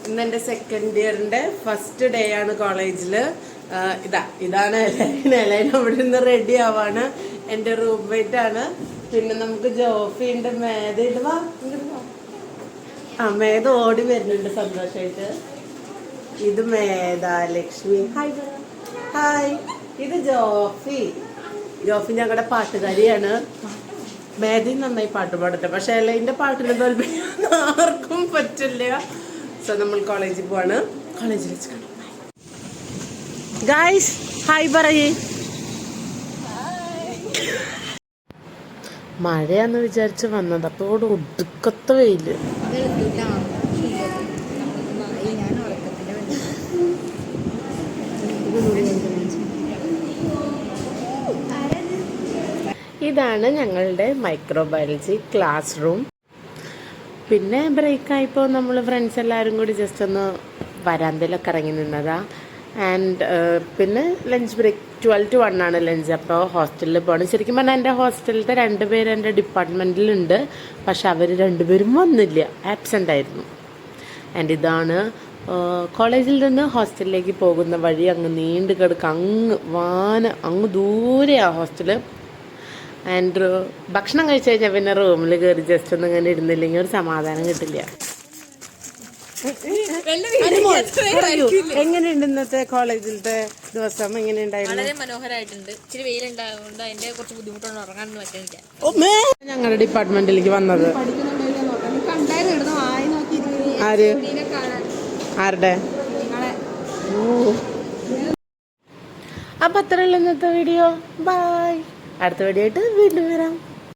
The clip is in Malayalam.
ഇന്ന് എൻ്റെ സെക്കൻഡ് ഇയറിന്റെ ഫസ്റ്റ് ഡേ ആണ് കോളേജില്. ഇതാണ് എലൈൻ അവിടെ നിന്ന് റെഡി ആവാണ്. എൻ്റെ റൂംമേറ്റ് ആണ്. പിന്നെ നമുക്ക് ജോഫി ഉണ്ട്, മേധ ഉണ്ട്. വാ മേധ ഓടി വരുന്നുണ്ട് സന്തോഷമായിട്ട്. ഇത് മേധ ലക്ഷ്മി. Hi hi. ഇത് ജോഫി. ജോഫി ഞങ്ങളുടെ പാട്ടുകാരിയാണ്. മേധയും നന്നായി പാട്ട് പാടട്ടെ, പക്ഷെ എലൈൻ്റെ പാട്ടിന് തോൽപ്പിക്കാൻ ആർക്കും പറ്റില്ല. സോ നമ്മൾ കോളേജിൽ പോവാണ്. കോളേജിൽ വെച്ച് കാണാം. ഗായ്സ് ഹായ് പറയേ. മഴയാന്ന് വിചാരിച്ച് വന്നത്, അപ്പോൾ ഇവിടെ ഒടുക്കത്തെ വെയില്. ഇതാണ് ഞങ്ങളുടെ മൈക്രോബയോളജി ക്ലാസ് റൂം. പിന്നെ ബ്രേക്കായപ്പോൾ നമ്മൾ ഫ്രണ്ട്സ് എല്ലാവരും കൂടി ജസ്റ്റ് ഒന്ന് വരാന്തയിലൊക്കെ ഇറങ്ങി നിന്നതാ. ആൻഡ് പിന്നെ ലഞ്ച് ബ്രേക്ക് 12 to 1 ആണ് ലഞ്ച്. അപ്പോൾ ഹോസ്റ്റലിൽ പോകണം. ശരിക്കും പറഞ്ഞാൽ എൻ്റെ ഹോസ്റ്റലിലത്തെ 2 പേര് എൻ്റെ ഡിപ്പാർട്ട്മെൻറ്റിലുണ്ട്, പക്ഷെ അവർ 2 പേരും വന്നില്ല, ആബ്സെൻ്റ് ആയിരുന്നു. ആൻഡ് ഇതാണ് കോളേജിൽ നിന്ന് ഹോസ്റ്റലിലേക്ക് പോകുന്ന വഴി. അങ്ങ് നീണ്ടു കിടക്കുക, അങ്ങ് ദൂരെയാണ് ഹോസ്റ്റല്. ആൻഡ് ഭക്ഷണം കഴിച്ചു കഴിഞ്ഞാൽ പിന്നെ റൂമിൽ കയറി ജസ്റ്റ് ഒന്നും ഇങ്ങനെ ഇരുന്നില്ലെങ്കിൽ ഒരു സമാധാനം കിട്ടില്ല. എങ്ങനെയുണ്ട് ഇന്നത്തെ കോളേജിലത്തെ ദിവസം? എങ്ങനെയുണ്ടായിരുന്നു? വളരെ മനോഹരമായിട്ടുണ്ട്. ഇച്ചിരി വെയിലുണ്ടായതുകൊണ്ട് അതിന്റെ കുറച്ച് ബുദ്ധിമുട്ടാണ് ഉറങ്ങാനൊന്നും പറ്റുന്നില്ല. ഞങ്ങളുടെ ഡിപ്പാർട്ട്മെന്റിലേക്ക് വന്നത് ആര്? ആരുടെ? അപ്പൊ അത്രയുള്ള ഇന്നത്തെ വീഡിയോ. ബൈ. അടുത്ത വീഡിയോ ആയിട്ട് വീണ്ടും വരാം.